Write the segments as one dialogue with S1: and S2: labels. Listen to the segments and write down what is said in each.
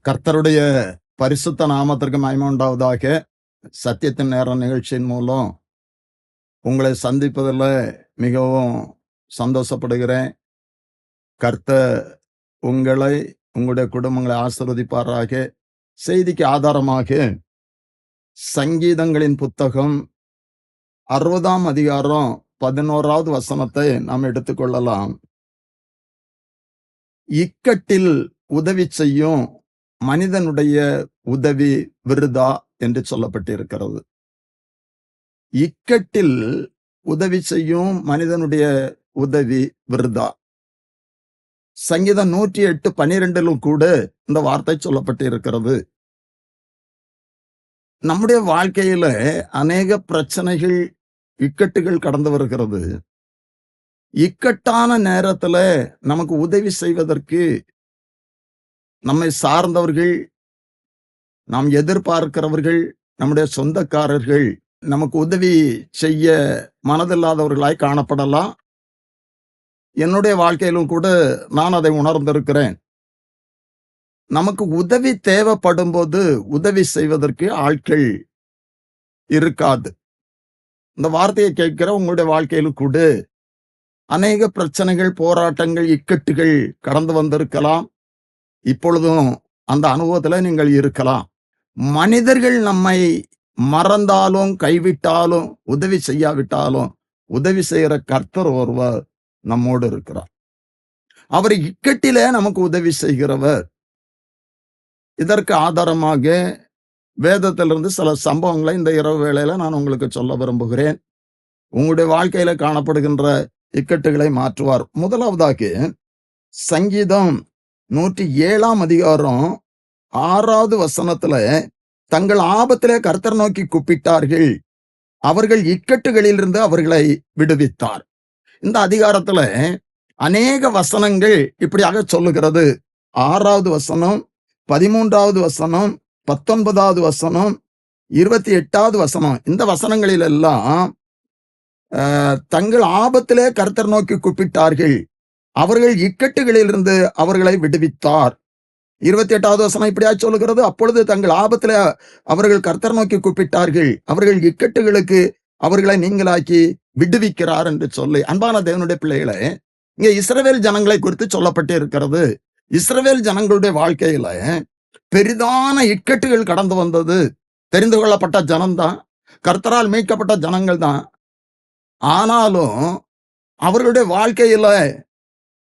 S1: கர்த்தருடைய பரிசுத்த நாமத்திற்கு மகிமை உண்டாவதாக. சத்தியத்தின் நேர நிகழ்ச்சியின் மூலம் உங்களை சந்திப்பதில் மிகவும் சந்தோஷப்படுகிறேன். கர்த்தர் உங்களை, உங்களுடைய குடும்பங்களை ஆசீர்வதிப்பாராக. செய்திக்கு ஆதாரமாக சங்கீதங்களின் புத்தகம் 60ஆம் அதிகாரம் 11வது வசனத்தை நாம் எடுத்துக்கொள்ளலாம். இக்கட்டில் உதவி செய்யும் மனிதனுடைய உதவி விருதா என்று சொல்லப்பட்டிருக்கிறது. இக்கட்டில் உதவி செய்யும் மனிதனுடைய உதவி விருதா. சங்கீதம் 108:12 கூட இந்த வார்த்தை சொல்லப்பட்டிருக்கிறது. நம்முடைய வாழ்க்கையில அநேக பிரச்சனைகள், இக்கட்டுகள் கடந்து வருகிறது. இக்கட்டான நேரத்துல நமக்கு உதவி செய்வதற்கு நம்மை சார்ந்தவர்கள், நாம் எதிர்பார்க்கிறவர்கள், நம்முடைய சொந்தக்காரர்கள் நமக்கு உதவி செய்ய மனதில்லாதவர்களாய் காணப்படலாம். என்னுடைய வாழ்க்கையிலும் கூட நான் அதை உணர்ந்திருக்கிறேன். நமக்கு உதவி தேவைப்படும் போது உதவி செய்வதற்கு ஆட்கள் இருக்காது. இந்த வார்த்தையை கேட்கிற உங்களுடைய வாழ்க்கையிலும் கூட அநேக பிரச்சனைகள், போராட்டங்கள், இக்கட்டுகள் கடந்து வந்திருக்கலாம். இப்பொழுதும் அந்த அனுபவத்துல நீங்கள் இருக்கலாம். மனிதர்கள் நம்மை மறந்தாலும், கைவிட்டாலும், உதவி செய்யாவிட்டாலும், உதவி செய்கிற கர்த்தர் ஒருவர் நம்மோடு இருக்கிறார். அவர் இக்கட்டிலே நமக்கு உதவி செய்கிறவர். இதற்கு ஆதாரமாக வேதத்திலிருந்து சில சம்பவங்களை இந்த இரவு வேளையில நான் உங்களுக்கு சொல்ல விரும்புகிறேன். உங்களுடைய வாழ்க்கையில காணப்படுகின்ற இக்கட்டுகளை மாற்றுவார். முதலாவதாக சங்கீதம் 107ஆம் அதிகாரம் 6வது வசனத்துல, தங்கள் ஆபத்திலே கர்த்தர் நோக்கி கூப்பிட்டார்கள், அவர்கள் இக்கட்டுகளிலிருந்து அவர்களை விடுவித்தார். இந்த அதிகாரத்துல அநேக வசனங்கள் இப்படியாக சொல்லுகிறது. 6வது வசனம், 13வது வசனம், 19வது வசனம், 28வது வசனம். இந்த வசனங்களில் எல்லாம் தங்கள் ஆபத்திலே கர்த்தர் நோக்கி கூப்பிட்டார்கள், அவர்கள் இக்கட்டுகளிலிருந்து அவர்களை விடுவித்தார். 28வது வசனம் இப்படியா சொல்லுகிறது, அப்பொழுது தங்கள் ஆபத்திலே அவர்கள் கர்த்தர் நோக்கி கூப்பிட்டார்கள், அவர்கள் இக்கட்டுகளுக்கு அவர்களை நீங்களாக்கி விடுவிக்கிறார் என்று சொல்லி. அன்பான தேவனுடைய பிள்ளைகளே, இங்க இஸ்ரவேல் ஜனங்களை குறித்து சொல்லப்பட்டு இருக்கிறது. இஸ்ரவேல் ஜனங்களுடைய வாழ்க்கையில பெரிதான இக்கட்டுகள் கடந்து வந்தது. தெரிந்து கொள்ளப்பட்ட ஜனம்தான், கர்த்தரால் மீட்கப்பட்ட ஜனங்கள் தான். ஆனாலும் அவர்களுடைய வாழ்க்கையில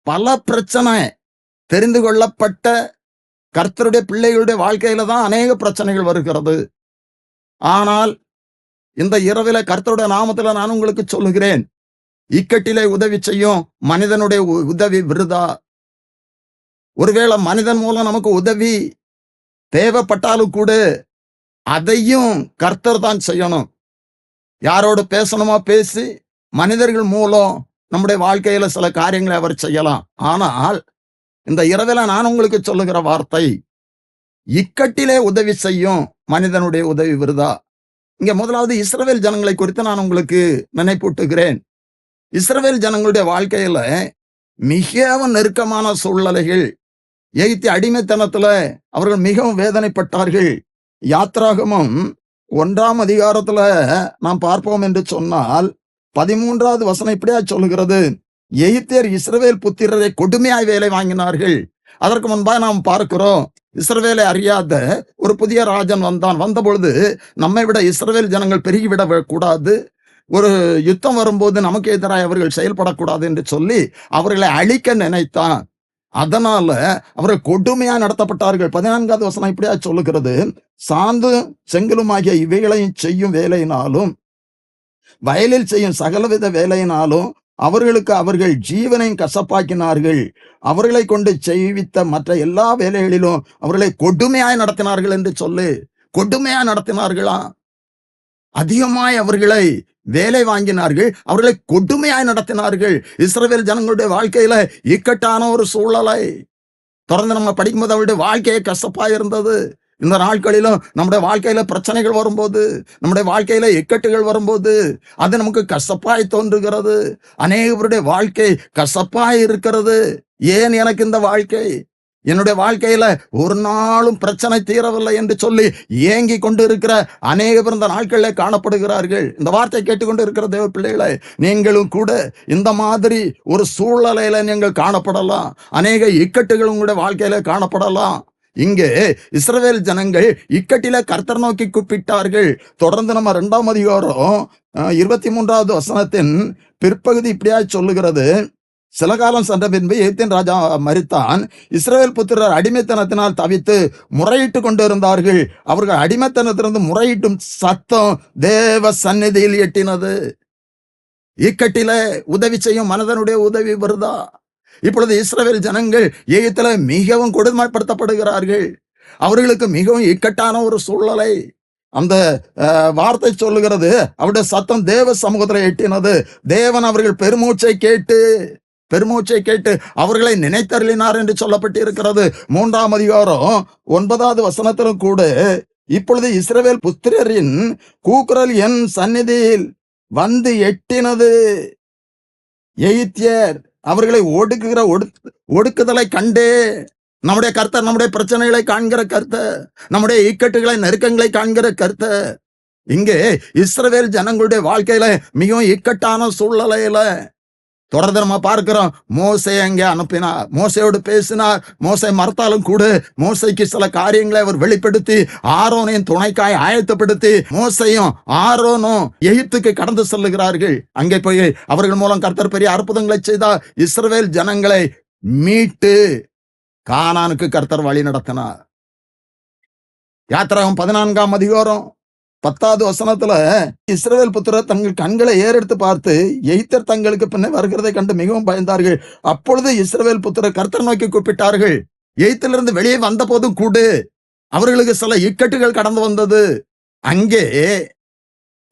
S1: பல பிரச்சனை, தெரிந்து கொள்ளப்பட்ட கர்த்தருடைய பிள்ளைகளுடைய வாழ்க்கையில தான் அநேக பிரச்சனைகள் வருகிறது. ஆனால் இந்த இரவில கர்த்தருடைய நாமத்துல நான் உங்களுக்கு சொல்லுகிறேன், இக்கட்டிலே உதவி செய்யும் மனிதனுடைய உதவி விருதா. ஒருவேளை மனிதன் மூலம் நமக்கு உதவி தேவைப்பட்டாலும் கூட அதையும் கர்த்தர் தான் செய்யணும். யாரோடு பேசணுமா பேசி, மனிதர்கள் மூலம் நம்முடைய வாழ்க்கையில சில காரியங்களை அவர் செய்யலாம். ஆனால் இந்த இரவில நான் உங்களுக்கு சொல்லுகிற வார்த்தை, இக்கட்டிலே உதவி செய்யும் மனிதனுடைய உதவி விருதா. இங்க முதலாவது இஸ்ரவேல் ஜனங்களை குறித்து நான் உங்களுக்கு நினைப்பூட்டுகிறேன். இஸ்ரவேல் ஜனங்களுடைய வாழ்க்கையில மிகவும் நெருக்கமான சூழ்நிலைகள், எகிப்திய அடிமைத்தனத்துல அவர்கள் மிகவும் வேதனைப்பட்டார்கள். யாத்ராகமம் 1ஆம் அதிகாரத்துல நாம் பார்ப்போம் என்று சொன்னால் 13வது வசனம் இப்படியா சொல்லுகிறது, எகிப்தியர் இஸ்ரவேல் புத்திரரை கொடுமையாய் வேலை வாங்கினார்கள். அதற்கு முன்பாக நாம் பார்க்கிறோம், இஸ்ரவேலை அறியாத ஒரு புதிய ராஜன் வந்தான். வந்த பொழுது நம்மை விட இஸ்ரவேல் ஜனங்கள் பெருகிவிட கூடாது, ஒரு யுத்தம் வரும்போது நமக்கு எதிராக அவர்கள் செயல்படக்கூடாது என்று சொல்லி அவர்களை அழிக்க நினைத்தான். அதனால அவர்கள் கொடுமையா நடத்தப்பட்டார்கள். 14வது வசனம் இப்படியா சொல்லுகிறது, சாந்து செங்கலுமாகிய இவைகளையும் செய்யும் வேலையினாலும், வயலில் செய்யும் சகலவித வேலையினாலும் அவர்களுக்கு அவர்கள் ஜீவனையும் கசப்பாக்கினார்கள். அவர்களை கொண்டு செய்வித்த மற்ற எல்லா வேலைகளிலும் அவர்களை கொடுமையாய் நடத்தினார்கள் என்று சொல்லு. கொடுமையா நடத்தினார்களா? அதிகமாய் அவர்களை வேலை வாங்கினார்கள், அவர்களை கொடுமையாய் நடத்தினார்கள். இஸ்ரவேல் ஜனங்களுடைய வாழ்க்கையில இக்கட்டான ஒரு சூழலை தொடர்ந்து நம்ம படிக்கும்போது அவருடைய வாழ்க்கையை கசப்பாய் இருந்தது. இந்த நாட்களிலும் நம்முடைய வாழ்க்கையில பிரச்சனைகள் வரும்போது, நம்முடைய வாழ்க்கையில இக்கட்டுகள் வரும்போது அது நமக்கு கசப்பாய் தோன்றுகிறது. அநேகருடைய வாழ்க்கை கசப்பாய் இருக்கிறது. ஏன் எனக்கு இந்த வாழ்க்கை? என்னுடைய வாழ்க்கையில ஒரு நாளும் பிரச்சனை தீரவில்லை என்று சொல்லி ஏங்கி கொண்டு இருக்கிற அநேக பேர் இந்த நாட்களிலே காணப்படுகிறார்கள். இந்த வார்த்தை கேட்டுக்கொண்டு இருக்கிற தேவ பிள்ளைகளை, நீங்களும் கூட இந்த மாதிரி ஒரு சூழ்நிலையில நீங்கள் காணப்படலாம். அநேக இக்கட்டுகள் உங்களுடைய வாழ்க்கையில காணப்படலாம். இங்கே இஸ்ரவேல் ஜனங்கள் இக்கட்டில கர்த்தர் நோக்கி கூப்பிட்டார்கள். தொடர்ந்து நம்ம 2ஆம் அதிகாரம் 23வது வசனத்தின் பிற்பகுதி இப்படியாய் சொல்லுகிறது. சில காலம் சென்ற பின்பு எகிப்தின் ராஜா மரித்தான். இஸ்ரவேல் புத்திரர் அடிமைத்தனத்தினால் தவித்து முறையிட்டு கொண்டிருந்தார்கள். அவர்கள் அடிமைத்தனத்திலிருந்து முறையிட்டும் சத்தம் தேவ சந்நிதியில் எட்டினது. இக்கட்டில உதவி செய்யும் மனிதனுடைய உதவி வருதா? இப்பொழுது இஸ்ரவேல் ஜனங்கள் எகிப்தில மிகவும் கொடுமைப்படுத்தப்படுகிறார்கள். அவர்களுக்கு மிகவும் இக்கட்டான ஒரு சூழ்நிலை. அந்த வார்த்தை சொல்லுகிறது, அவருடைய சத்தம் தேவ சமூகத்தில் எட்டினது. தேவன் அவர்கள் பெருமூச்சை கேட்டு அவர்களை நினைத்தருளினார் என்று சொல்லப்பட்டிருக்கிறது. 3ஆம் அதிகாரம் 9வது வசனத்திலும் கூட, இப்பொழுது இஸ்ரவேல் புத்திரரின் கூக்குரல் என் சந்நிதியில் வந்து எட்டினது. எகிப்தியர் அவர்களை ஒடுக்குதலை கண்டே. நம்முடைய கர்த்தர் நம்முடைய பிரச்சனைகளை காண்கிற கர்த்தர், நம்முடைய இக்கட்டுகளை நெருக்கங்களை காண்கிற கர்த்தர். இங்கே இஸ்ரவேல் ஜனங்களுடைய வாழ்க்கையில மிகவும் இக்கட்டான சூழ்நிலையில தொடர்ந்து நம்ம பார்க்கிறோம். மோசே அங்கே அனுப்பினார், மோசையோடு பேசினார். மோசை மறுத்தாலும் கூட மோசைக்கு சில காரியங்களை அவர் வெளிப்படுத்தி ஆரோனையும் துணைக்காய் ஆயத்தப்படுத்தி மோசையும் ஆரோனும் எகிப்துக்கு கடந்து செல்லுகிறார்கள். அங்கே போய் அவர்கள் மூலம் கர்த்தர் பெரிய அற்புதங்களை செய்தார். இஸ்ரவேல் ஜனங்களை மீட்டு கானானுக்கு கர்த்தர் வழி நடத்தினார். யாத்திராகமம் 14ஆம் அதிகாரம் 10வது வசனத்துல, இஸ்ரவேல் புத்திரர் தங்கள் கண்களை ஏறெடுத்து பார்த்து எகிப்தியர் தங்களுக்கு பின்னே வருகிறதை கண்டு மிகவும் பயந்தார்கள். அப்பொழுது இஸ்ரவேல் புத்திரர் கர்த்தர் நோக்கி கூப்பிட்டார்கள். எகிப்திலிருந்து வெளியே வந்த போதும் கூட அவர்களுக்கு சில இக்கட்டுகள் கடந்து வந்தது. அங்கே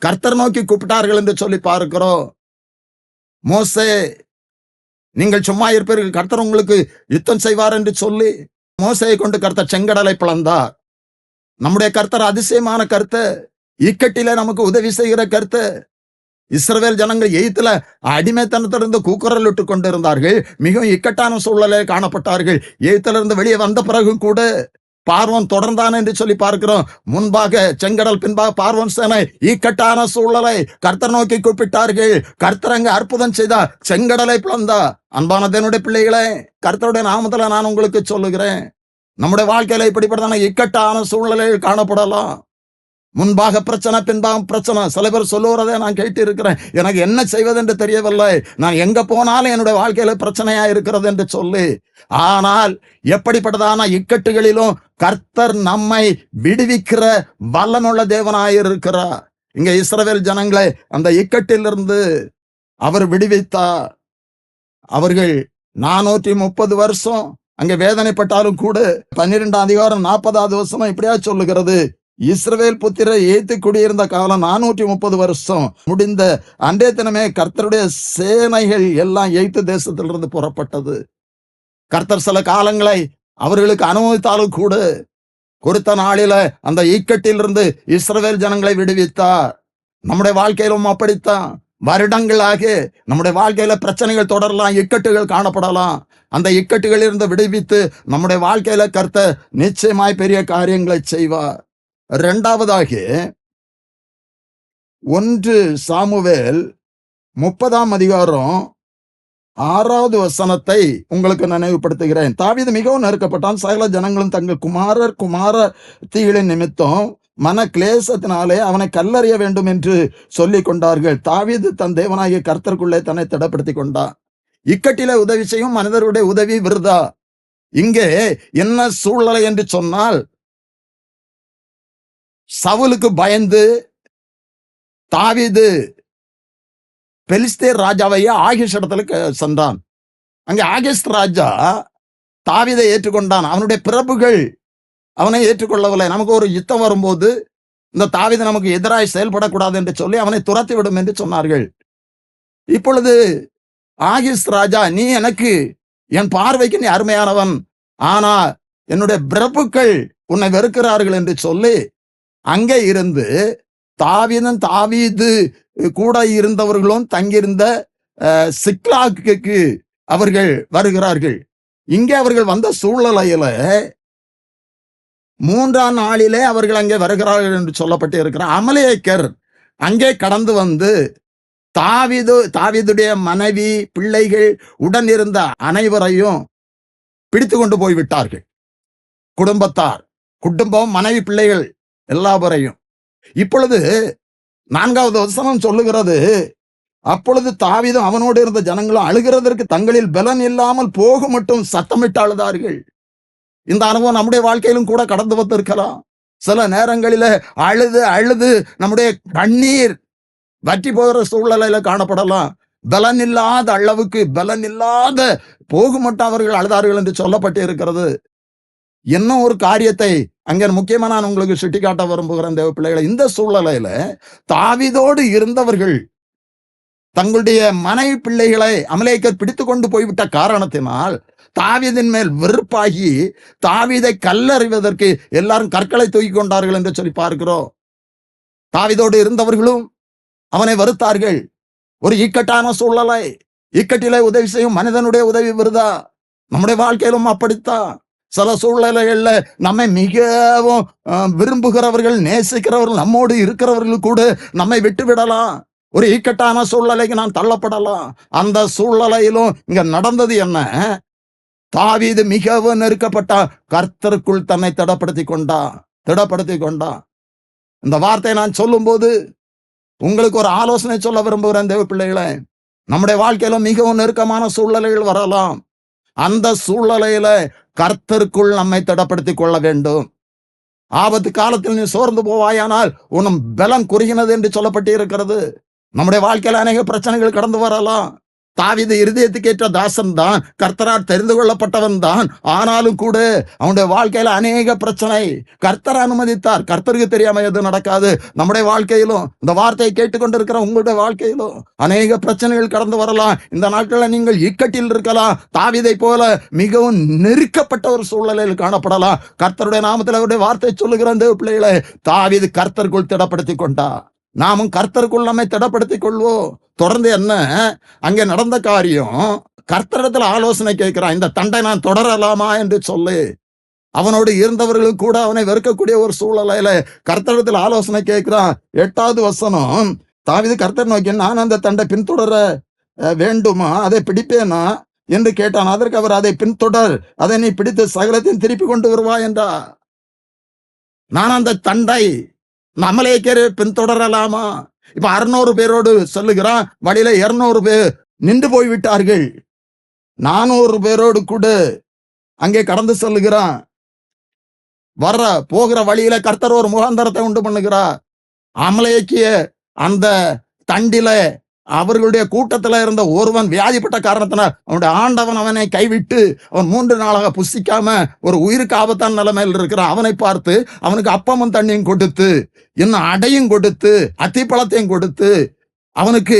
S1: கர்த்தர் நோக்கி கூப்பிட்டார்கள் என்று சொல்லி பார்க்கிறோம். மோசே, நீங்கள் சும்மா இருப்பீர்கள், கர்த்தர் உங்களுக்கு யுத்தம் செய்வார் என்று சொல்லி மோசையை கொண்டு கர்த்தர் செங்கடலை பிளந்தார். நம்முடைய கர்த்தர் அதிசயமான கர்த்தர், இக்கட்டில நமக்கு உதவி செய்கிற கர்த்தர். இஸ்ரவேல் ஜனங்கள் எகிப்தில அடிமைத்தனத்திலிருந்து கூக்குரல் இட்டு கொண்டிருந்தார்கள். மிகவும் இக்கட்டான சூழலில் காணப்பட்டார்கள். எகிப்திலிருந்து வெளியே வந்த பிறகும் கூட பார்வோன் தொடர்ந்தான் என்று சொல்லி பார்க்கிறோம். முன்பாக செங்கடல், பின்பாக பார்வோன் சேனை. இக்கட்டான சூழலை கர்த்தர் நோக்கி கூப்பிட்டார்கள். கர்த்தர் அங்க அற்புதம் செய்தார், செங்கடலை பிளந்தா. அன்பான தேவனுடைய பிள்ளைகளே, கர்த்தருடைய நாமத்துல நான் உங்களுக்கு சொல்லுகிறேன், நம்முடைய வாழ்க்கையில இப்படிப்பட்டதான இக்கட்டான சூழ்நிலையில் காணப்படலாம். முன்பாக பிரச்சனை, பின்பாக பிரச்சனை. சில பேர் சொல்லுவதை நான் கேட்டு இருக்கிறேன், எனக்கு என்ன செய்வது என்று தெரியவில்லை, நான் எங்க போனாலும் என்னுடைய வாழ்க்கையில பிரச்சனையா இருக்கிறது என்று சொல்லி. ஆனால் எப்படிப்பட்டதான இக்கட்டுகளிலும் கர்த்தர் நம்மை விடுவிக்கிற வல்லமுள்ள தேவனாயிருக்கிறார். இங்க இஸ்ரவேல் ஜனங்களை அந்த இக்கட்டிலிருந்து அவர் விடுவித்தார். அவர்கள் 430 வருஷம் அங்கே வேதனைப்பட்டாலும் கூட 12ஆம் அதிகாரம் 40வது வசனம் இப்படியா சொல்லுகிறது, இஸ்ரவேல் புத்திரர் எகிப்து குடியிருந்த காலம் 430 வருஷம் முடிந்த அன்றைய தினமே கர்த்தருடைய சேனைகள் எல்லாம் எகிப்து தேசத்திலிருந்து புறப்பட்டது. கர்த்தர் சில காலங்களை அவர்களுக்கு அனுமதித்தாலும் கூட கொடுத்த நாளில அந்த இக்கட்டிலிருந்து இஸ்ரவேல் ஜனங்களை விடுவித்தார். நம்முடைய வாழ்க்கையிலும் அப்படித்தான். வருடங்களாக நம்முடைய வாழ்க்கையில பிரச்சனைகள் தொடரலாம், இக்கட்டுகள் காணப்படலாம். அந்த இக்கட்டுகளில் இருந்து விடுவித்து நம்முடைய வாழ்க்கையில கர்த்தர் நிச்சயமாய் பெரிய காரியங்களை செய்வார். இரண்டாவதாக 1 சாமுவேல் 30ஆம் அதிகாரம் 6வது வசனத்தை உங்களுக்கு நினைவுபடுத்துகிறேன். தாவீது மிகவும் நெருக்கப்பட்டான். சகல ஜனங்களும் தங்கள் குமாரத்திகளின் நிமித்தம் மன கிளேசத்தினாலே அவனை கல்லறிய வேண்டும் என்று சொல்லிக் கொண்டார்கள். தாவீது தன் தேவனாகிய கர்த்தருக்குள்ளே தன்னை திடப்படுத்திக் கொண்டான். இக்கட்டில உதவி செய்யும் மனிதருடைய உதவி விருதா. இங்கே என்ன சூழ்நிலை என்று சொன்னால், சவுலுக்கு பயந்து தாவீது பெலிஸ்தேர் ராஜாவையே ஆகீஷ் இடத்துல சென்றான். அங்கே ஆகீஷ் ராஜா தாவீதை ஏற்றுக்கொண்டான். அவனுடைய பிரபுகள் அவனை ஏற்றுக்கொள்ளவில்லை. நமக்கு ஒரு யுத்தம் வரும்போது இந்த தாவீது நமக்கு எதிராய் செயல்படக்கூடாது என்று சொல்லி அவனை துரத்தி விடும் என்று சொன்னார்கள். இப்பொழுது ஆகீஷ் ராஜா, நீ எனக்கு என் பார்வைக்கு நீ அருமையானவன், ஆனா என்னுடைய பிரபுக்கள் உன்னை வெறுக்கிறார்கள் என்று சொல்லி அங்கே இருந்து தாவீது கூட இருந்தவர்களும் தங்கியிருந்த சிக்லாகுக்கு அவர்கள் வருகிறார்கள். இங்கே அவர்கள் வந்த சூழ்நிலையில 3ஆம் நாளிலே அவர்கள் அங்கே வருகிறார்கள் என்று சொல்லப்பட்டு இருக்கிற அமலேக்கர் அங்கே கடந்து வந்து தாவீதுடைய மனைவி, பிள்ளைகள், உடன் இருந்த அனைவரையும் பிடித்து கொண்டு போய் விட்டார்கள். குடும்பம், மனைவி, பிள்ளைகள் எல்லாவரையும். இப்பொழுது 4வது வசனம் சொல்லுகிறது, அப்பொழுது தாவீதும் அவனோடு இருந்த ஜனங்களும் அழுகிறதற்கு தங்களில் பலன் இல்லாமல் போக மட்டும் சத்தமிட்டு அழுதார்கள். இந்த அனுபவம் நம்முடைய வாழ்க்கையிலும் கூட கடந்து வந்திருக்கலாம். சில நேரங்களில அழுது அழுது நம்முடைய கண்ணீர் வற்றி போகிற சூழ்நிலையில காணப்படலாம். பலன் இல்லாத அளவுக்கு பலன் இல்லாத போக மட்டும் அவர்கள் அழுதார்கள் என்று சொல்லப்பட்டு இருக்கிறது. இன்னும் ஒரு காரியத்தை அங்கே முக்கியமா நான் உங்களுக்கு சுட்டிக்காட்ட விரும்புகிறேன் தேவ பிள்ளைகளை. இந்த சூழ்நிலையில தாவீதோடு இருந்தவர்கள் தங்களுடைய மனைவி பிள்ளைகளை அமலேக்கர் பிடித்து கொண்டு போய்விட்ட காரணத்தினால் தாவீதின் மேல் வெறுப்பாகி தாவீதை கல்லறிவதற்கு எல்லாரும் கற்களை தூக்கி கொண்டார்கள் என்று சொல்லி பார்க்கிறோம். தாவீதோடு இருந்தவர்களும் அவனை வெறுத்தார்கள். ஒரு இக்கட்டான சூழ்நிலை. இக்கட்டிலே உதவி செய்யும் மனிதனுடைய உதவி விருதா? நம்முடைய வாழ்க்கையிலும் அப்படித்தான். சில சூழ்நிலைகள்ல நம்மை மிகவும் விரும்புகிறவர்கள், நேசிக்கிறவர்கள், நம்மோடு இருக்கிறவர்கள் கூட நம்மை விட்டு விடலாம். ஒரு இக்கட்டான சூழ்நிலைக்கு நான் தள்ளப்படலாம். அந்த சூழ்நிலையிலும் இங்க நடந்தது என்ன? தாவீது மிகவும் நெருக்கப்பட்ட கர்த்தருக்குள் தன்னை திடப்படுத்தி கொண்டான். இந்த வார்த்தை நான் சொல்லும் போது உங்களுக்கு ஒரு ஆலோசனை சொல்ல விரும்புகிறேன் தேவ பிள்ளைகளே. நம்முடைய வாழ்க்கையில மிகவும் நெருக்கமான சூழ்நிலைகள் வரலாம். அந்த சூழ்நிலையில கர்த்தருக்குள் நம்மை திடப்படுத்திக் கொள்ள வேண்டும். ஆபத்து காலத்தில் நீ சோர்ந்து போவாயானால் உன்னும் பலம் குறுகினது என்று சொல்லப்பட்டு இருக்கிறது. நம்முடைய வாழ்க்கையில அநேக பிரச்சனைகள் கடந்து வரலாம். தாவீது இருதயத்துக்கு ஏற்ற தாசன் தான், கர்த்தரால் தெரிந்து கொள்ளப்பட்டவன் தான். ஆனாலும் கூட அவனுடைய வாழ்க்கையில அநேக பிரச்சனை கர்த்தர் அனுமதித்தார். கர்த்தருக்கு தெரியாம எதுவும் நடக்காது. நம்முடைய வாழ்க்கையிலும், இந்த வார்த்தையை கேட்டுக்கொண்டிருக்கிற உங்களுடைய வாழ்க்கையிலும் அநேக பிரச்சனைகள் கடந்து வரலாம். இந்த நாட்களில் நீங்கள் இக்கட்டில் இருக்கலாம். தாவீதை போல மிகவும் நெருக்கப்பட்ட ஒரு சூழ்நிலையில் காணப்படலாம். கர்த்தருடைய நாமத்தில் அவருடைய வார்த்தை சொல்லுகிற தேவ பிள்ளைகளை, தாவீது கர்த்தருக்குள் திடப்படுத்தி கொண்டா. நாமும் கர்த்தருக்குள் நம்மை திடப்படுத்திக் கொள்வோம். தொடர்ந்து என்ன அங்கே நடந்த காரியம்? கர்த்தரிடத்தில் ஆலோசனை கேட்கிறான். இந்த தண்டை நான் தொடரலாமா என்று சொல்லி அவனோடு இருந்தவர்களும் கூட அவனை வெறுக்கக்கூடிய ஒரு சூழ்நிலையில கர்த்தரிடத்தில் ஆலோசனை கேட்கிறான். 8வது வசனம், தாவீது கர்த்தர் நோக்கி, நான் அந்த தண்டை பின்தொடர வேண்டுமா, அதை பிடிப்பேனா என்று கேட்டான். அதற்கு அவர், அதை பின்தொடர், அதை நீ பிடித்து சகலத்தையும் திருப்பி கொண்டு வருவாய் என்றார். நான் அந்த தண்டை அமலேக்கரை பின்தொடரலாமா? இப்ப 600 பேரோடு சொல்லுகிறான். வழியில 200 பேர் நின்று போய்விட்டார்கள். 400 பேரோடு கூட அங்கே கடந்து செல்லுகிறான். போகிற வழியில கர்த்தர் ஒரு முகாந்தரத்தை உண்டு பண்ணுகிறார். அமலேக்கிய அந்த தண்டில அவர்களுடைய கூட்டத்துல இருந்த ஒருவன் வியாதிப்பட்ட காரணத்தினால் அவனுடைய ஆண்டவன் அவனை கைவிட்டு அவன் 3 நாளாக புசிக்காம ஒரு உயிருக்கு ஆபத்தான நிலைமையில் இருக்கிறான். அவனை பார்த்து அவனுக்கு அப்பமும் தண்ணியும் கொடுத்து, இன்னும் அடையும் கொடுத்து, அத்திப்பழத்தையும் கொடுத்து, அவனுக்கு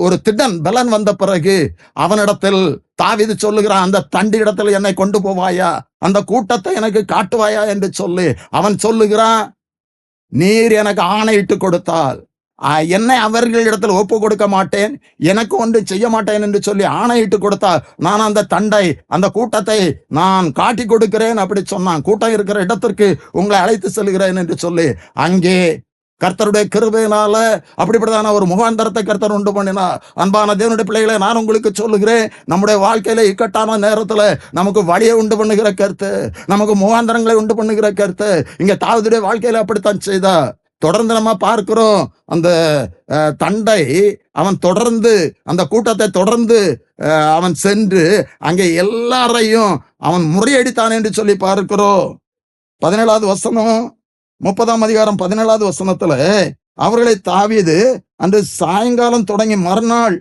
S1: ஒரு திடன் பலன் வந்த பிறகு அவனிடத்தில் தாவீது சொல்லுகிறான், அந்த தண்டி இடத்துல என்னை கொண்டு போவாயா, அந்த கூட்டத்தை எனக்கு காட்டுவாயா என்று சொல்லி அவன் சொல்லுகிறான், நீர் எனக்கு ஆணையிட்டு கொடுத்தால் என்னை அவர்களிடத்தில் ஒப்பு கொடுக்க மாட்டேன், எனக்கு ஒன்று செய்ய மாட்டேன் என்று சொல்லி ஆணையிட்டு கொடுத்தால் நான் அந்த தண்டை, அந்த கூட்டத்தை நான் காட்டி கொடுக்கிறேன் அப்படி சொன்னான். கூட்டம் இருக்கிற இடத்திற்கு உங்களை அழைத்து செல்கிறேன் என்று சொல்லி அங்கே கர்த்தருடைய கிருபையினால அப்படிப்பட்டதான ஒரு முகாந்தரத்தை கர்த்தர் உண்டு பண்ணினார். அன்பான தேவனுடைய பிள்ளைகளை, நான் உங்களுக்கு சொல்லுகிறேன், நம்முடைய வாழ்க்கையில இக்கட்டான நேரத்துல நமக்கு வழியை உண்டு பண்ணுகிற கருத்து, நமக்கு முகாந்தரங்களை உண்டு பண்ணுகிற கருத்து இங்க தாவீதுடைய வாழ்க்கையில அப்படித்தான் செய்தா. தொடர்ந்து நம்ம பார்க்கிறோம், அந்த தண்டை அவன் தொடர்ந்து அந்த கூட்டத்தை தொடர்ந்து அவன் சென்று அங்கே எல்லாரையும் அவன் முறியடித்தான் என்று சொல்லி பார்க்கிறோம். 17வது வசனம், 30ஆம் அதிகாரம் 17வது வசனத்துல, அவர்களை தாவீது அன்று சாயங்காலம் தொடங்கி மறுநாள்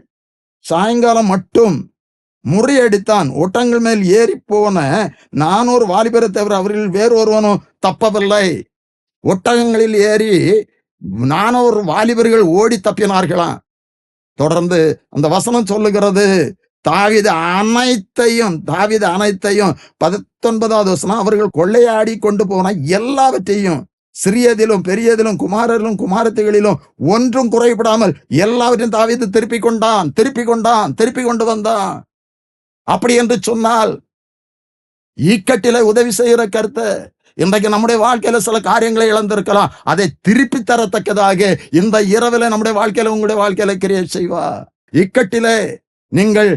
S1: சாயங்காலம் மட்டும் முறியடித்தான். ஒட்டங்கள் மேல் ஏறி போன 400 வாலிபரை தவிர அவர்கள் வேறு ஒருவனும் தப்பவில்லை. ஒட்டகங்களில் ஏறி 400 வாலிபர்கள் ஓடி தப்பினார்களாம். தொடர்ந்து அந்த வசனம் சொல்லுகிறது, தாவீது அனைத்தையும் 19வது வசனம், அவர்கள் கொள்ளையாடி கொண்டு போன எல்லாவற்றையும், சிறியதிலும் பெரியதிலும் குமாரரிலும் குமாரத்திகளிலும் ஒன்றும் குறைபடாமல் எல்லாவற்றையும் தாவீது திருப்பி கொண்டு வந்தான். அப்படி என்று சொன்னால் இக்கட்டில உதவி செய்கிற கர்த்தர். இன்றைக்கு நம்முடைய வாழ்க்கையில சில காரியங்களை இழந்திருக்கலாம். அதை திருப்பி தரத்தக்கதாக இந்த இரவில நம்முடைய வாழ்க்கையில உங்களுடைய வாழ்க்கையில கிரியை செய்வார். இக்கட்டிலே நீங்கள்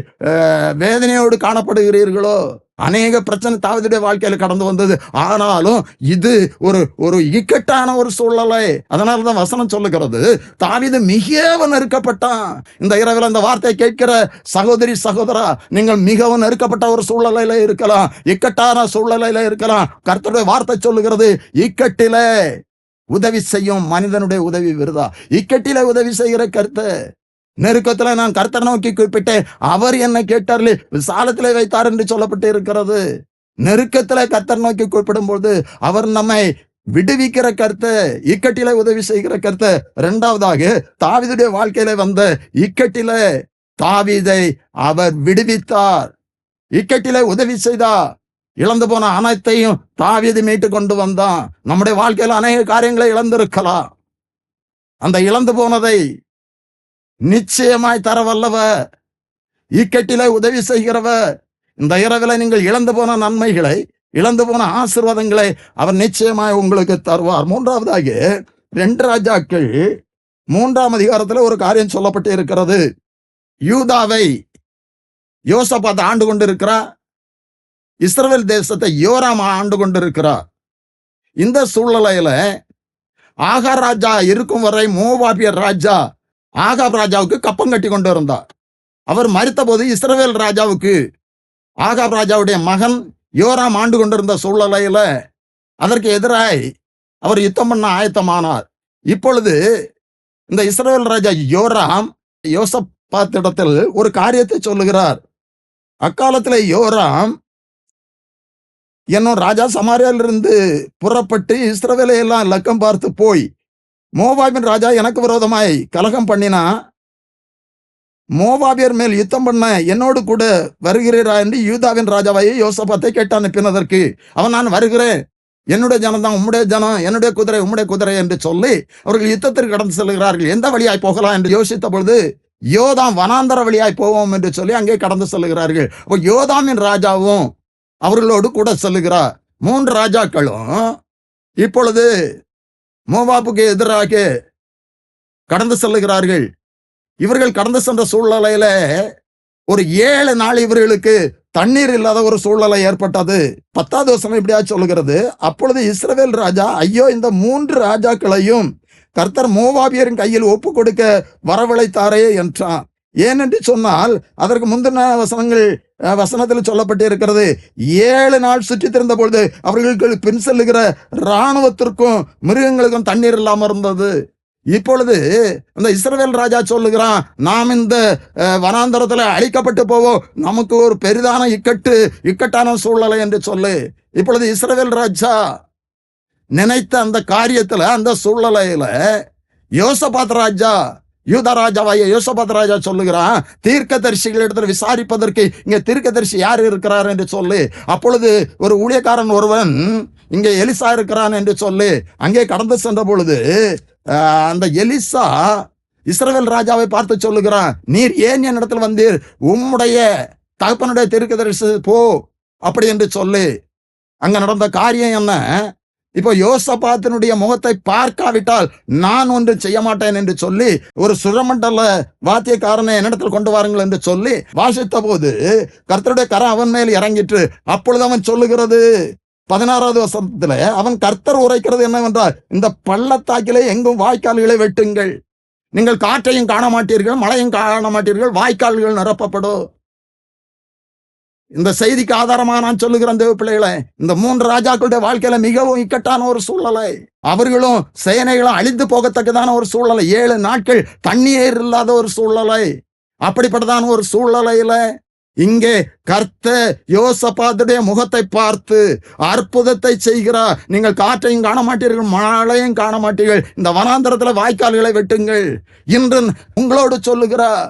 S1: வேதனையோடு காணப்படுகிறீர்களோ? அநேக பிரச்சனை தாவீதுடைய வாழ்க்கையில கடந்து வந்தது. ஆனாலும் இது ஒரு இக்கட்டான ஒரு சூழ்நிலை. அதனாலதான் வசனம் சொல்லுகிறது, தாவீது மிகவும் நெருக்கப்பட்டான். இந்த இரவில் அந்த வார்த்தையை கேட்கிற சகோதரி சகோதரா, நீங்கள் மிகவும் நெருக்கப்பட்ட ஒரு சூழ்நிலையில இருக்கலாம், இக்கட்டான சூழ்நிலையில இருக்கலாம். கர்த்தருடைய வார்த்தை சொல்லுகிறது, இக்கட்டிலே உதவி செய்யும் மனிதனுடைய உதவி விருதா. இக்கட்டிலே உதவி செய்கிற கர்த்தர். நெருக்கத்துல நான் கர்த்தரை நோக்கி கூப்பிட்டேன், அவர் என்னை கேட்டார்லே, விசாலத்திலே வைத்தார் என்று சொல்லப்பட்டு இருக்கிறது. நெருக்கத்துல கர்த்தர் நோக்கி கூப்பிடும் போது அவர் நம்மை விடுவிக்கிற கர்த்தர், இக்கட்டிலே உதவி செய்கிற கர்த்தர். இரண்டாவதாக தாவீதுடைய வாழ்க்கையில வந்த இக்கட்டில தாவீதை அவர் விடுவித்தார், இக்கட்டிலே உதவி செய்தார். இழந்து போன அனைத்தையும் தாவீது மீட்டு கொண்டு வந்தான். நம்முடைய வாழ்க்கையில அநேக காரியங்களை இழந்திருக்கலாம். அந்த இழந்து போனதை நிச்சயமாய் தர வல்லவர், இக்கட்டிலே உதவி செய்கிறவர். இந்த இரவில நீங்கள் இழந்து போன நன்மைகளை, இழந்து போன ஆசீர்வாதங்களை அவர் நிச்சயமாய் உங்களுக்கு தருவார். மூன்றாவதாக 2 ராஜாக்கள் 3ஆம் அதிகாரத்தில் ஒரு காரியம் சொல்லப்பட்டு இருக்கிறது. யூதாவை யோசபாத் ஆண்டு கொண்டிருக்கிறார், இஸ்ரவேல் தேசத்தை யோராம் ஆண்டு கொண்டிருக்கிறார். இந்த சூழ்நிலையில ஆகார் ராஜா இருக்கும் வரை மோவாபியர் ராஜா ஆகாப் ராஜாவுக்கு கப்பம் கட்டி கொண்டு இருந்தார். அவர் மரித்த போது இஸ்ரவேல் ராஜாவுக்கு ஆகாப் ராஜாவுடைய மகன் யோராம் ஆண்டு கொண்டிருந்த சூழ்நிலையில அதற்கு எதிராய் அவர் யுத்தம் பண்ண ஆயத்தமானார். இப்பொழுது இந்த இஸ்ரவேல் ராஜா யோராம் யோசபாத்திடத்தில் ஒரு காரியத்தை சொல்லுகிறார். அக்காலத்தில் யோராம் என்னும் ராஜா சமாரியாவிலிருந்து புறப்பட்டு இஸ்ரவேலை எல்லாம் லக்கம் பார்த்து போய் மோவாபின் ராஜா எனக்கு விரோதமாய் கலகம் பண்ணினா, மோவாபியர் மேல் யுத்தம் பண்ண என்னோடு கூட வருகிறீரா என்று யூதாவின் ராஜாவை யோசபாத்தை கேட்டு அனுப்பினதற்கு அவன், நான் வருகிறேன், என்னுடைய ஜனம் தான் உம்முடைய ஜனம், என்னுடைய குதிரை உம்முடைய குதிரை என்று சொல்லி அவர்கள் யுத்தத்திற்கு கடந்து செல்கிறார்கள். எந்த வழியாய் போகலாம் என்று யோசித்த பொழுது யோதாம் வனாந்தர வழியாய் போவோம் என்று சொல்லி அங்கே கடந்து செல்கிறார்கள். யோதாமின் ராஜாவும் அவர்களோடு கூட செல்லுகிறார். 3 ராஜாக்களும் இப்பொழுது மோவாபுக்கு எதிராக கடந்து செல்லுகிறார்கள். இவர்கள் கடந்து சென்ற சூழ்நிலையில ஒரு 7 நாள் இவர்களுக்கு தண்ணீர் இல்லாத ஒரு சூழ்நிலை ஏற்பட்டது. 10வது வசனம் இப்படியா சொல்லுகிறது, அப்பொழுது இஸ்ரவேல் ராஜா, ஐயோ, இந்த 3 ராஜாக்களையும் கர்த்தர் மோவாபியரின் கையில் ஒப்பு கொடுக்க வரவழைத்தாரே என்றான். ஏனென்று சொன்னால் அதற்கு முந்தின வசனத்தில் சொல்லப்பட்டு இருக்கிறது, 7 நாள் சுற்றி திறந்த பொழுது அவர்களுக்கு பின் செல்லுகிற இராணுவத்திற்கும் மிருகங்களுக்கும் தண்ணீர் இல்லாம இருந்தது. இப்பொழுது இந்த இஸ்ரவேல் ராஜா சொல்லுகிறான், நாம் இந்த வனாந்தரத்துல அழிக்கப்பட்டு போவோம், நமக்கு ஒரு பெரிதான இக்கட்டான சூழ்நிலை என்று சொல்லு. இப்பொழுது இஸ்ரவேல் ராஜா நினைத்த அந்த காரியத்துல, அந்த சூழ்நிலையில யோசபாத் ராஜா, யூதா ராஜாவாய யோசபாத் ராஜா சொல்லுகிறான், தீர்க்கதரிசிகள் இடத்துல விசாரிப்பதற்கு இங்க தீர்க்கதரிசி யார் இருக்கிறார் என்று சொல்லி. அப்பொழுது ஒரு ஊழியக்காரன் ஒருவன் இங்கே எலிசா இருக்கிறான் என்று சொல்லி அங்கே கடந்து சென்ற பொழுது அந்த எலிசா இஸ்ரவேல் ராஜாவை பார்த்து சொல்லுகிறான், நீர் ஏன் என் இடத்துல வந்தீர், உம்முடைய தகப்பனுடைய தீர்க்கதரிசி போ அப்படி என்று சொல்லி. அங்க நடந்த காரியம் என்ன, இப்போ யோசபாத்தினுடைய முகத்தை பார்க்காவிட்டால் நான் ஒன்று செய்ய மாட்டேன் என்று சொல்லி ஒரு சுரமண்டல வாத்தியக்காரனை என்னிடத்தில் கொண்டு வாருங்கள் என்று சொல்லி வாசித்த போது கர்த்தருடைய கரம் அவன் மேல் இறங்கிற்று. அப்பொழுது அவன் சொல்லுகிறது 16வது வசனத்துல, அவன் கர்த்தர் உரைக்கிறது என்னவென்றால், இந்த பள்ளத்தாக்கிலே எங்கும் வாய்க்கால்களை வெட்டுங்கள், நீங்கள் காற்றையும் காண மாட்டீர்கள், மழையும் காண மாட்டீர்கள், வாய்க்கால்கள் நிரப்பப்படும். இந்த செய்திக்கு ஆதாரமாக நான் சொல்லுகிறேன் தேவ பிள்ளைகளை, இந்த 3 ராஜாக்களுடைய வாழ்க்கையில மிகவும் இக்கட்டான ஒரு சூழ்நிலை, அவர்களும் சேனைகளும் அழிந்து போகத்தக்கதான ஒரு சூழ்நிலை, 7 நாட்கள் தண்ணீர் இல்லாத ஒரு சூழ்நிலை. அப்படிப்பட்டதான ஒரு சூழ்நிலையில இங்கே கர்த்தர் யோசபாத்துடைய முகத்தை பார்த்து அற்புதத்தை செய்கிறார். நீங்கள் காற்றையும் காண மாட்டீர்கள், மழையும் காண மாட்டீர்கள், இந்த வனாந்தரத்துல வாய்க்கால்களை வெட்டுங்கள் என்று உங்களோடு சொல்லுகிறார்.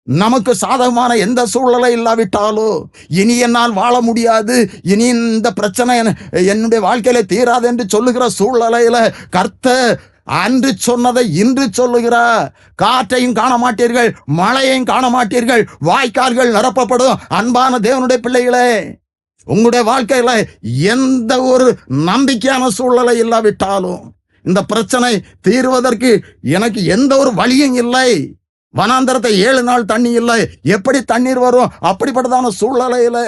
S1: நமக்கு சாதகமான எந்த சூழ்நிலை இல்லாவிட்டாலோ, இனி என்னால் வாழ முடியாது, இனி இந்த பிரச்சனை என்னுடைய வாழ்க்கையில தீராது என்று சொல்லுகிற சூழ்நிலையில கர்த்தர் அன்று சொன்னதை இன்று சொல்லுகிறார். காற்றையும் காண மாட்டீர்கள், மழையையும் காண மாட்டீர்கள், வாய்க்கால்கள் நிரப்பப்படும். அன்பான தேவனுடைய பிள்ளைகளே, உங்களுடைய வாழ்க்கையில எந்த ஒரு நம்பிக்கையான சூழ்நிலை இல்லாவிட்டாலும், இந்த பிரச்சனை தீர்வதற்கு எனக்கு எந்த ஒரு வழியும் இல்லை, வனாந்தரத்தை 7 நாள் தண்ணி இல்லை, எப்படி தண்ணீர் வரும்? அப்படிப்பட்டதான சூழ்நிலையில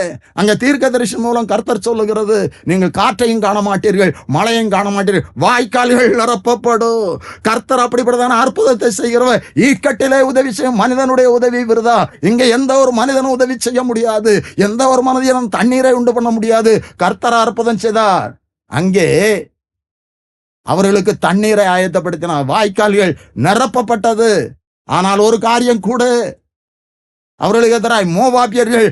S1: அங்க தீர்க்கதரிசி மூலம் கர்த்தர் சொல்லுகிறது, நீங்கள் காற்றையும் காண மாட்டீர்கள், மழையும் காண மாட்டீர்கள், வாய்க்கால்கள் நிரப்பப்படும். கர்த்தர் அப்படிப்பட்டதான அற்புதத்தை செய்கிறவர். இக்கட்டிலே உதவி செய்யும் மனிதனுடைய உதவி விருதா. இங்க எந்த ஒரு மனிதனும் உதவி செய்ய முடியாது, எந்த ஒரு மனிதனும் தண்ணீரை உண்டு பண்ண முடியாது. கர்த்தர் அற்புதம் செய்தார். அங்கே அவர்களுக்கு தண்ணீரை ஆயத்தப்படுத்தினார், வாய்க்கால்கள் நிரப்பப்பட்டது. ஆனால் ஒரு காரியம் கூட, அவர்களுக்கு எதிராய் மோவாபியர்கள்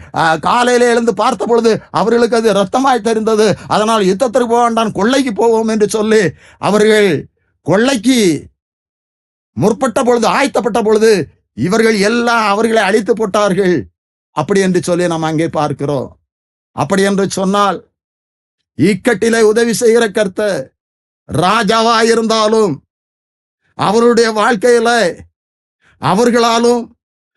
S1: காலையில எழுந்து பார்த்த பொழுது அவர்களுக்கு அது ரத்தமாய் தெரிந்தது. அதனால் யுத்தத்திற்கு போக வேண்டாம், கொள்ளைக்கு போவோம் என்று சொல்லி அவர்கள் கொள்ளைக்கு முற்பட்ட பொழுது, ஆயத்தப்பட்ட பொழுது இவர்கள் எல்லாம் அவர்களை அழித்து போட்டார்கள். அப்படி என்று சொல்லி நாம் அங்கே பார்க்கிறோம். அப்படி என்று சொன்னால் இக்கட்டிலே உதவி செய்கிற கர்த்தர் ராஜாவா இருந்தாலும் அவருடைய வாழ்க்கையில அவர்களாலும்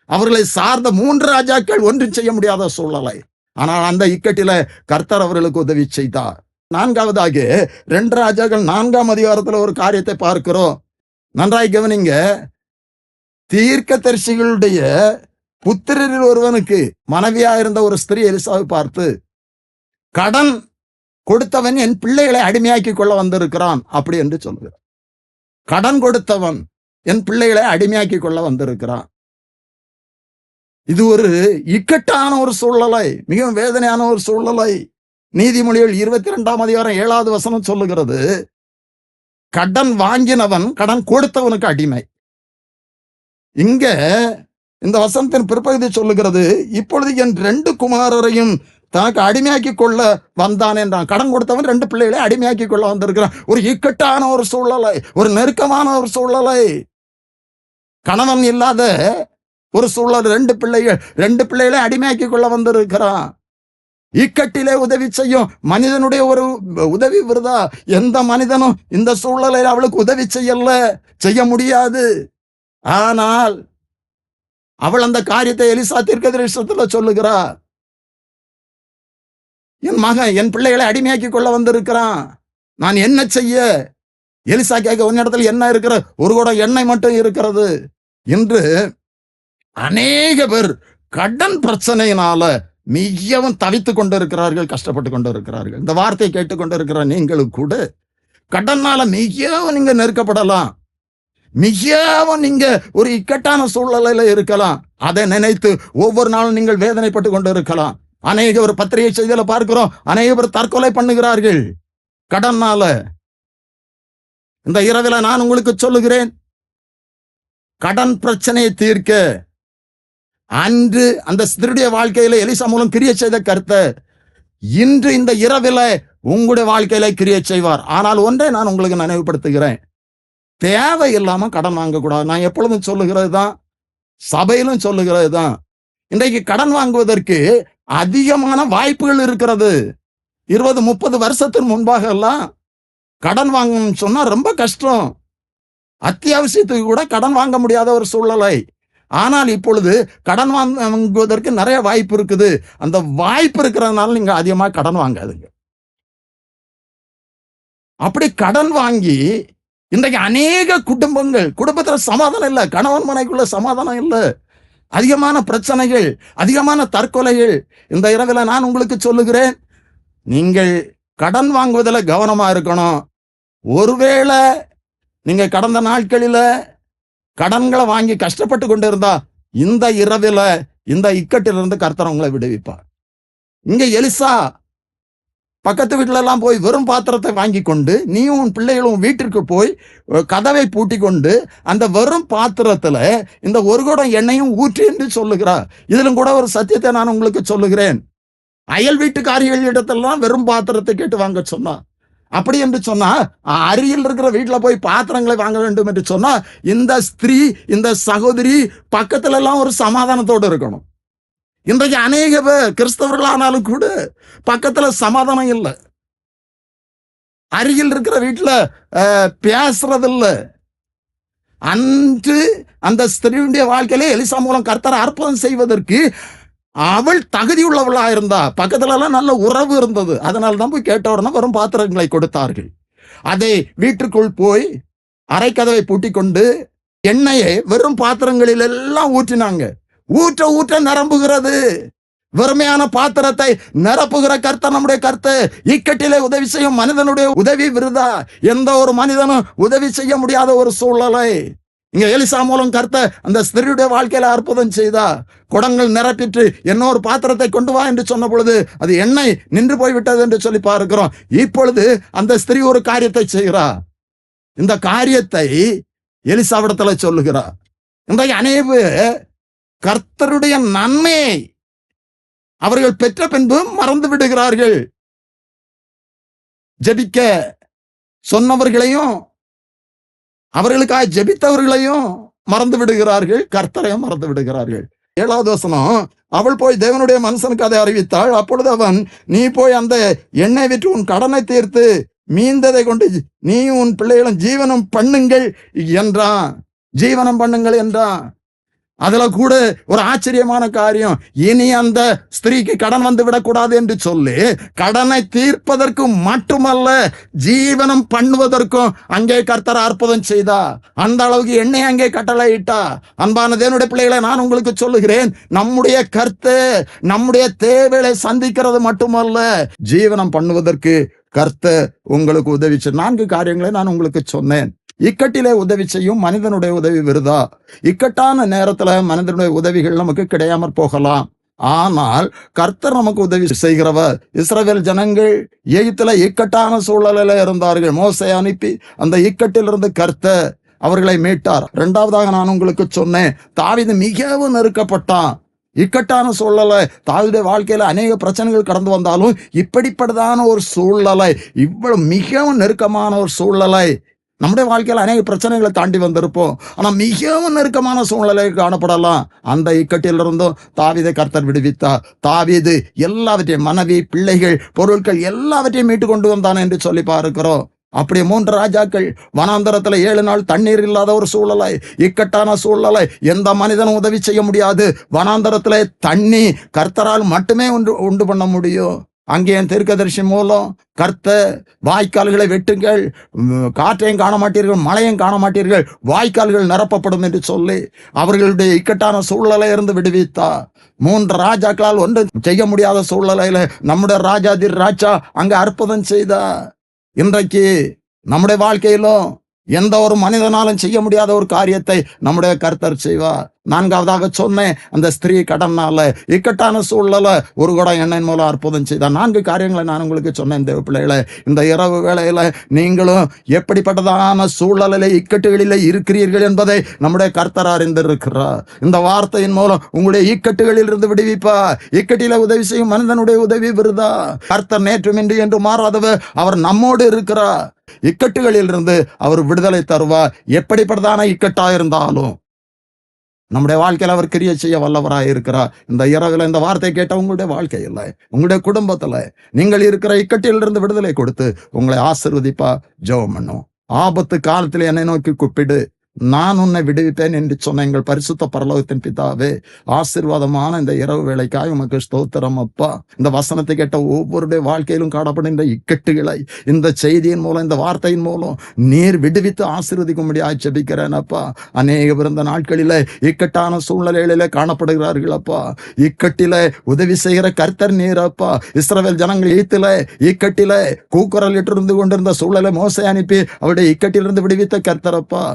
S1: அவர்களை சார்ந்த 3 ராஜாக்கள் ஒன்றும் செய்ய முடியாத சூழ்நிலை. ஆனால் அந்த இக்கட்டில கர்த்தர் அவர்களுக்கு உதவி செய்தார். 4வதாக 2 ராஜாக்கள் 4ஆம் அதிகாரத்தில் ஒரு காரியத்தை பார்க்கிறோம். நன்றாய் கவனிங்க. தீர்க்கதரிசிகளுடைய புத்திரரில் ஒருவனுக்கு மனைவியா இருந்த ஒரு ஸ்திரீ எலிசாவை பார்த்து, கடன் கொடுத்தவன் என் பிள்ளைகளை அடிமையாக்கி கொள்ள வந்திருக்கிறான் அப்படி என்று சொல்லுகிறார். கடன் கொடுத்தவன் என் பிள்ளைகளை அடிமையாக்கி கொள்ள வந்திருக்கிறான். இது ஒரு இக்கட்டான ஒரு சூழ்நிலை, மிகவும் வேதனையான ஒரு சூழ்நிலை. நீதிமொழிகள் 22ஆம் அதிகாரம் 7வது வசனம் சொல்லுகிறது, கடன் வாங்கினவன் கடன் கொடுத்தவனுக்கு அடிமை. இங்க இந்த வசனத்தின் பிற்பகுதி சொல்லுகிறது, இப்பொழுது என் 2 குமாரரையும் தனக்கு அடிமையாக்கி கொள்ள வந்தான் என்றான். கடன் கொடுத்தவன் 2 பிள்ளைகளை அடிமையாக்கி கொள்ள வந்திருக்கிறான். ஒரு இக்கட்டான ஒரு சூழ்நிலை, ஒரு நெருக்கமான ஒரு சூழ்நிலை. கணவன் இல்லாத ஒரு சூழல், 2 பிள்ளைகளை அடிமையாக்கி கொள்ள வந்திருக்கிறான். இக்கட்டிலே உதவி செய்யும் மனிதனுடைய ஒரு உதவி விருதா. எந்த மனிதனும் இந்த சூழ்நிலையில் அவளுக்கு உதவி செய்ய முடியாது. ஆனால் அவள் அந்த காரியத்தை எலிசா தீர்க்கதரிசனத்துல சொல்லுகிறார், என் மகன் என் பிள்ளைகளை அடிமையாக்கி கொள்ள வந்திருக்கிறான், நான் என்ன செய்ய? எலிசா கேட்க, உன்னிடத்தில் என்ன இருக்கிற? ஒரு குடம் எண்ணெய் மட்டும் இருக்கிறது. இன்று அநேக பேர் கடன் பிரச்சனையினால மிகவும் தவித்துக் கொண்டிருக்கிறார்கள், கஷ்டப்பட்டு கொண்டிருக்கிறார்கள். இந்த வார்த்தையை கேட்டுக்கொண்டிருக்கிற நீங்களும் கூட கடனால மிகவும் நீங்க நெருக்கப்படலாம், மிகவும் நீங்க ஒரு இக்கட்டான சூழ்நிலையில இருக்கலாம். அதை நினைத்து ஒவ்வொரு நாளும் நீங்கள் வேதனைப்பட்டு கொண்டு இருக்கலாம். அநேக ஒரு பத்திரிகை செய்தியில பார்க்கிறோம், அநேக பேர் தற்கொலை பண்ணுகிறார்கள் கடனால. இந்த இரவில் நான் உங்களுக்கு சொல்லுகிறேன், கடன் பிரச்சனையை தீர்க்க அன்று அந்த ஸ்திரீடைய வாழ்க்கையில எலிசா மூலம் கிரியை செய்த கர்த்தர் இன்று இந்த இரவில உங்களுடைய வாழ்க்கையில கிரியை செய்வார். ஆனால் ஒன்றை நான் உங்களுக்கு நினைவுபடுத்துகிறேன், தேவையில்லாம கடன் வாங்கக்கூடாது. நான் எப்பொழுதும் சொல்லுகிறது தான், சபையிலும் சொல்லுகிறது தான். இன்றைக்கு கடன் வாங்குவதற்கு அதிகமான வாய்ப்புகள் இருக்கிறது. 20-30 வருஷத்திற்கு முன்பாக எல்லாம் கடன் வாங்கணும்னு சொன்னா ரொம்ப கஷ்டம், அத்தியாவசியத்துக்கு கூட கடன் வாங்க முடியாத ஒரு சூழ்நிலை. ஆனால் இப்பொழுது கடன் வாங்குவதற்கு நிறைய வாய்ப்பு இருக்குது. அந்த வாய்ப்பு இருக்கிறதுனால நீங்க அதிகமாக கடன் வாங்காதுங்க. அப்படி கடன் வாங்கி இன்றைக்கு அநேக குடும்பத்துல சமாதானம் இல்லை, கணவன் மனைக்குள்ள சமாதானம் இல்லை, அதிகமான பிரச்சனைகள், அதிகமான தற்கொலைகள். இந்த இரவுல நான் உங்களுக்கு சொல்லுகிறேன், நீங்கள் கடன் வாங்குவதில் கவனமா இருக்கணும். ஒருவேளை நீங்க கடந்த நாட்களில கடன்களை வாங்கி கஷ்டப்பட்டு கொண்டு இருந்தா இந்த இரவில இந்த இக்கட்டிலிருந்து கர்த்தர் உங்களை விடுவிப்பார். இங்க எலிசா பக்கத்து வீட்டுல எல்லாம் போய் வெறும் பாத்திரத்தை வாங்கி கொண்டு நீயும் உன் பிள்ளைகளும் வீட்டிற்கு போய் கதவை பூட்டி கொண்டு அந்த வெறும் பாத்திரத்துல இந்த ஒரு குடம் எண்ணெயும் ஊற்றி என்று சொல்லுகிறார். இதிலும் கூட ஒரு சத்தியத்தை நான் உங்களுக்கு சொல்லுகிறேன், அயல் வீட்டுக்காரிகள் இடத்தெல்லாம் வெறும் பாத்திரத்தை கேட்டு வாங்க சொன்னா, அப்படி என்று சொன்னா அருகில் இருக்கிற வீட்டுல போய் பாத்திரங்களை வாங்க வேண்டும் என்று சொன்னா இந்த ஸ்திரீ இந்த சகோதரி பக்கத்துல எல்லாம் ஒரு சமாதானத்தோடு இருக்கணும். இன்றைக்கு அநேக பேர் கிறிஸ்தவர்களானாலும் கூட பக்கத்துல சமாதானம் இல்லை, அருகில் இருக்கிற வீட்டுல பேசுறது இல்லை. அன்று அந்த ஸ்திரீயுடைய வாழ்க்கையிலே எலிசா மூலம் கர்த்தர் அற்புதம் செய்வதற்கு அவள் தகுதி உள்ளவளா இருந்தா, பக்கத்துல எல்லாம் நல்ல உறவு இருந்தது. அதனால தான் போய் கேட்டவுடனே வெறும் பாத்திரங்களை கொடுத்தார்கள். அதை வீட்டுக்குள் போய் அறைக்கதவை பூட்டிக் கொண்டு எண்ணெயை வெறும் பாத்திரங்களில் எல்லாம் ஊற்றினாங்க. ஊற்ற ஊற்ற நிரம்புகிறது. வெறுமையான பாத்திரத்தை நிரப்புகிற கர்த்தர் நம்முடைய கர்த்தர். இக்கட்டிலே உதவி செய்யும் மனிதனுடைய உதவி விருதா. எந்த ஒரு மனிதனும் உதவி செய்ய முடியாத ஒரு சூழ்நிலை. இங்க எலிசா மூலம் கர்த்தர் அந்த ஸ்திரியுடைய வாழ்க்கையில அற்புதம் செய்தா. குடங்கள் நிரப்பிட்டு இன்னொரு பாத்திரத்தை கொண்டு வா என்று சொன்ன பொழுது அது எண்ணெய் நின்று போய்விட்டது என்று சொல்லி பார்க்கிறோம். இப்பொழுது அந்த ஸ்திரீ ஒரு காரியத்தை செய்கிறா. இந்த காரியத்தை எலிசாவிடத்துல சொல்லுகிறார். இன்றைக்கு அநேக கர்த்தருடைய நன்மையை அவர்கள் பெற்ற பின்பு மறந்து விடுகிறார்கள். ஜெபிக்க சொன்னவர்களையும் அவர்களுக்காக ஜெபித்தவர்களையும் மறந்து விடுகிறார்கள், கர்த்தரையும் மறந்து விடுகிறார்கள். 7வது வசனம், அவள் போய் தேவனுடைய மனுஷனுக்கு அதை அறிவித்தாள். அப்பொழுது அவன், நீ போய் அந்த எண்ணெய் விற்று உன் கடனை தீர்த்து மீந்ததை கொண்டு நீ உன் பிள்ளைகளும் ஜீவனம் பண்ணுங்கள் என்றான். ஜீவனம் பண்ணுங்கள் என்றான். அதுல கூட ஒரு ஆச்சரியமான காரியம், இனி அந்த ஸ்திரீக்கு கடன் வந்து விடக்கூடாது என்று சொல்லி கடனை தீர்ப்பதற்கு மட்டுமல்ல, ஜீவனம் பண்ணுவதற்கும் அங்கே கர்த்தர் அற்புதம் செய்தா. அந்த அளவுக்கு எண்ணெய் அங்கே கட்டளையிட்டா. அன்பான தேவனுடைய பிள்ளைகளை, நான் உங்களுக்கு சொல்லுகிறேன், நம்முடைய கர்த்தர் நம்முடைய தேவைகளை சந்திக்கிறது மட்டுமல்ல, ஜீவனம் பண்ணுவதற்கு கர்த்தர் உங்களுக்கு உதவி செய்ய 4 காரியங்களை நான் உங்களுக்கு சொன்னேன். இக்கட்டிலே உதவி செய்யும் மனிதனுடைய உதவி விருதா. இக்கட்டான நேரத்துல மனிதனுடைய உதவிகள் நமக்கு கிடையாமற் போகலாம். ஆனால் கர்த்தர் நமக்கு உதவி செய்கிறவர். இஸ்ரவேல் ஜனங்கள் எகிப்தில இக்கட்டான சூழலில் இருந்தார்கள். மோசே அனுப்பி அந்த இக்கட்டிலிருந்து கர்த்தர் அவர்களை மீட்டார். 2வதாக நான் உங்களுக்கு சொன்னேன், தாவீது மிகவும் நெருக்கப்பட்டான். இக்கட்டான சூழ்நிலை. தாவீதுடைய வாழ்க்கையில அநேக பிரச்சனைகள் கடந்து வந்தாலும் இப்படிப்பட்டதான ஒரு சூழ்நிலை, இவ்வளவு மிகவும் நெருக்கமான ஒரு சூழ்நிலை, நம்முடைய வாழ்க்கையில் அநேக பிரச்சனைகளை தாண்டி வந்திருப்போம். ஆனா மிகவும் நெருக்கமான சூழ்நிலை காணப்படலாம். அந்த இக்கட்டிலிருந்தும் தாவீதை கர்த்தர் விடுவித்தார். தாவீது எல்லாவற்றையும், மனைவி, பிள்ளைகள், பொருட்கள் எல்லாவற்றையும் மீட்டு கொண்டு வந்தான் என்று சொல்லி பார்க்கிறோம். அப்படியே 3 ராஜாக்கள் வனாந்தரத்துல 7 நாள் தண்ணீர் இல்லாத ஒரு சூழ்நிலை, இக்கட்டான சூழ்நிலை, எந்த மனிதனும் உதவி செய்ய முடியாது. வனாந்தரத்துல தண்ணி கர்த்தரால் மட்டுமே உண்டு பண்ண முடியும். அங்கே என் தீர்க்கதரிசி மூலம் கர்த்தர், வாய்க்கால்களை வெட்டுங்கள், காற்றையும் காண மாட்டீர்கள், மழையும் காண மாட்டீர்கள், வாய்க்கால்கள் நிரப்பப்படும் என்று சொல்லி அவர்களுடைய இக்கட்டான சூழ்நிலை இருந்து விடுவித்தா. 3 ராஜாக்களால் ஒன்றும் செய்ய முடியாத சூழ்நிலையில நம்முடைய ராஜாதி ராஜா அங்க அற்புதம் செய்தா. இன்றைக்கு நம்முடைய வாழ்க்கையிலும் எந்த ஒரு மனிதனாலும் செய்ய முடியாத ஒரு காரியத்தை நம்முடைய கர்த்தர் செய்வார். 4வதாக சொன்னேன், அந்த ஸ்திரீ கடனால இக்கட்டான சூழ்நிலை ஒரு குடம் எண்ணெய் மூலம் அற்புதம் செய்தார். 4 காரியங்களை நான் உங்களுக்கு சொன்னேன். தேவ பிள்ளைகளை, இந்த இரவு வேளையில நீங்களும் எப்படிப்பட்டதான சூழ்நிலையில இக்கட்டுகளில இருக்கிறீர்கள் என்பதை நம்முடைய கர்த்தர் அறிந்திருக்கிறார். இந்த வார்த்தையின் மூலம் உங்களுடைய இக்கட்டுகளில் இருந்து விடுவிப்பா. இக்கட்டில உதவி செய்யும் மனிதனுடைய உதவி விருதா. கர்த்தர் நேற்றும் இன்று என்று மாறாதவர், அவர் நம்மோடு இருக்கிறார். இக்கட்டுகளில் இருந்து அவர் விடுதலை தருவார். எப்படிப்பட்டதான இக்கட்டா இருந்தாலும் நம்முடைய வாழ்க்கையில் அவர் கிரியை செய்ய வல்லவராக இருக்கிறார். இந்த இரவுல இந்த வார்த்தை கேட்ட உங்களுடைய வாழ்க்கையில், உங்களுடைய குடும்பத்துல நீங்கள் இருக்கிற இக்கட்டிலிருந்து விடுதலை கொடுத்து உங்களை ஆசீர்வதிப்பா. ஜெபம் பண்ணும். ஆபத்து காலத்தில் என்னை நோக்கி கூப்பிடு, நான் உன்னை விடுவிப்பேன் என்று சொன்ன எங்கள் பரிசுத்த பரலோகத்தின் பிதாவே, ஆசீர்வாதமான இந்த இரவு வேளைக்காய் உமக்கு ஸ்தோத்திரம் அப்பா. இந்த வசனத்தை கேட்ட ஒவ்வொருடைய வாழ்க்கையிலும் காணப்படுகின்ற இக்கட்டுகளை இந்த செய்தியின் மூலம், இந்த வார்த்தையின் மூலம் நீர் விடுவித்து ஆசீர்வதிக்கும்படியாய் ஜெபிக்கிறேன் அப்பா. அநேக பிறந்த நாட்களில இக்கட்டான சூழ்நிலைகளில காணப்படுகிறார்கள் அப்பா. இக்கட்டில உதவி செய்கிற கர்த்தர் நீர் அப்பா. இஸ்ரவேல் ஜனங்கள் எகிப்தில இக்கட்டில கூக்குரல் இருந்து கொண்டிருந்த சூழலை மோசே அனுப்பி அவருடைய இக்கட்டிலிருந்து விடுவித்த கர்த்தர் அப்பா.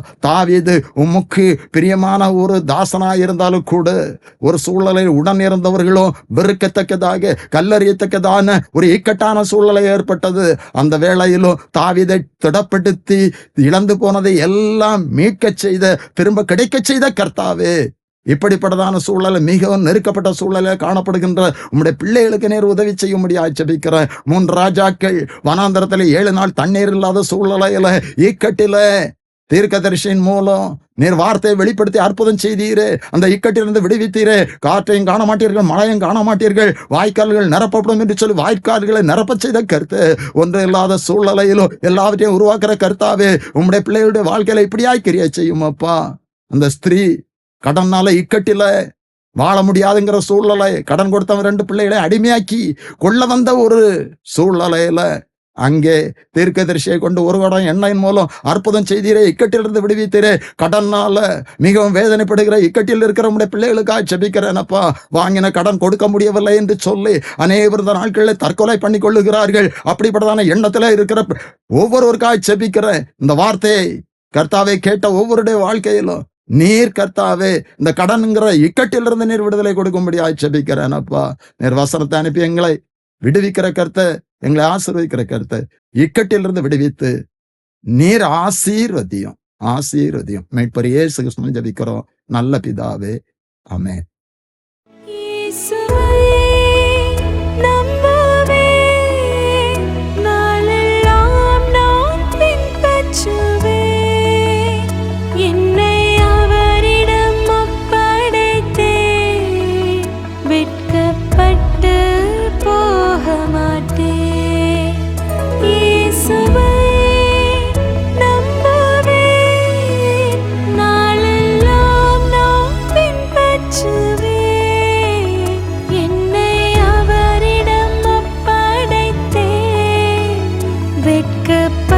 S1: இது உமக்கு பிரியமான ஒரு தாசனாய் இருந்தாலும் கூட ஒரு சூழ்நிலையில் உடன் இருந்தவர்களும் வெறுக்கத்தக்கதாக, கல்லறியத்தக்கதான ஒரு இக்கட்டான சூழ்நிலை ஏற்பட்டது. அந்த வேளையிலும் தாவீதை திடப்படுத்தி இழந்து போனதை எல்லாம் மீட்க செய்த, திரும்ப கிடைக்க செய்த கர்த்தாவே, இப்படிப்பட்டதான சூழ்நிலை, மிகவும் நெருக்கப்பட்ட சூழ்நிலை காணப்படுகின்ற உம்முடைய பிள்ளைகளுக்கு நேர் உதவி செய்ய முடியாது ஜெபிக்கிறேன். 3 ராஜாக்கள் வனாந்தரத்தில் 7 நாள் தண்ணீர் இல்லாத சூழ்நிலையில இக்கட்டில தீர்க்கதரிசியின் மூலம் நீர் வார்த்தையை வெளிப்படுத்தி அற்புதம் செய்தீரே. அந்த இக்கட்டிலிருந்து விடுவித்தீரே. காற்றையும் காண மாட்டீர்கள், மழையும் காண மாட்டீர்கள், வாய்க்கால்கள் நிரப்பப்படும் என்று சொல்லி வாய்க்கால்களை நிரப்ப செய்த கருத்து, ஒன்று இல்லாத சூழ்நிலையிலும் எல்லாவற்றையும் உருவாக்குற கர்த்தாவே, உம்முடைய பிள்ளைகளுடைய வாழ்க்கையில இப்படியாய் கிரியை செய்யும் அப்பா. அந்த ஸ்திரீ கடனால இக்கட்டில வாழ முடியாதுங்கிற சூழ்நிலை, கடன் கொடுத்தவன் 2 பிள்ளைகளை அடிமையாக்கி கொள்ள வந்த ஒரு சூழ்நிலையில அங்கே தீர்க்கதரிசியை கொண்டு ஒரு குடம் எண்ணெயின் மூலம் அற்புதம் செய்தீரே, இக்கட்டிலிருந்து விடுவித்தீரே, கடனால மிகவும் வேதனைப்படுகிற இக்கட்டில் இருக்கிற உடைய பிள்ளைகளுக்காக ஜெபிக்கிறேனப்பா. வாங்கின கடன் கொடுக்க முடியவில்லை என்று சொல்லி அநேகர் இந்த நாட்களில் தற்கொலை பண்ணி கொள்ளுகிறார்கள். அப்படிப்பட்டதான எண்ணத்துல இருக்கிற ஒவ்வொருவருக்காக ஜெபிக்கிறேன். இந்த வார்த்தையை கர்த்தாவே கேட்ட ஒவ்வொருடைய வாழ்க்கையிலும் நீர் கர்த்தாவே இந்த கடன்ங்கிற இக்கட்டிலிருந்து நீர் விடுதலை கொடுக்கும்படியாய் ஜெபிக்கிறேனப்பா. நீர் வசனத்தை அனுப்பி எங்களை விடுவிக்கிற கர்த்தர், எங்களை ஆசீர்வதிக்கிற கர்த்தர், இக்கட்டிலிருந்து விடுவித்து நீர் ஆசீர்வதியும், ஆசீர்வதியும். மீட்பர் இயேசு கிறிஸ்துவின் ஜெபிக்கிறோம் நல்ல பிதாவே, ஆமென்.
S2: வெட்கப்ப